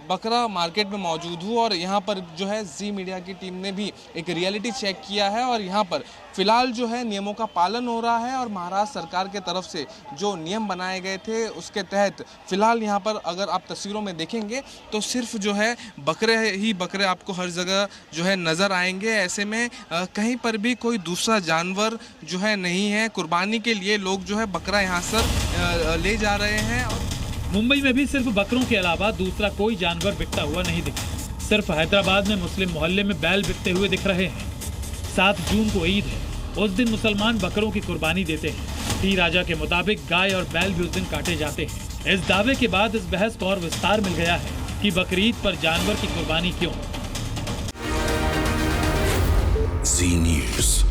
बकरा मार्केट में मौजूद हूँ और यहाँ पर जो है जी मीडिया की टीम ने भी एक रियलिटी चेक किया है और यहाँ पर फिलहाल जो है नियमों का पालन हो रहा है और महाराष्ट्र सरकार के तरफ से जो नियम बनाए गए थे उसके तहत फिलहाल यहाँ पर अगर आप तस्वीरों में देखेंगे तो सिर्फ जो है बकरे ही बकरे आपको हर जगह जो है नज़र आएंगे। ऐसे में कहीं पर भी कोई दूसरा जानवर जो है नहीं है। कुर्बानी के लिए लोग जो है बकरा यहाँ से ले जा रहे हैं। मुंबई में भी सिर्फ बकरों के अलावा दूसरा कोई जानवर बिकता हुआ नहीं दिखा। सिर्फ हैदराबाद में मुस्लिम मोहल्ले में बैल बिकते हुए दिख रहे हैं। 7 जून को ईद है। उस दिन मुसलमान बकरों की कुर्बानी देते हैं। टी राजा के मुताबिक गाय और बैल भी उस दिन काटे जाते हैं। इस दावे के बाद इस बहस को और विस्तार मिल गया है कि बकरीद पर जानवर की कुर्बानी क्यों। जी न्यूज़।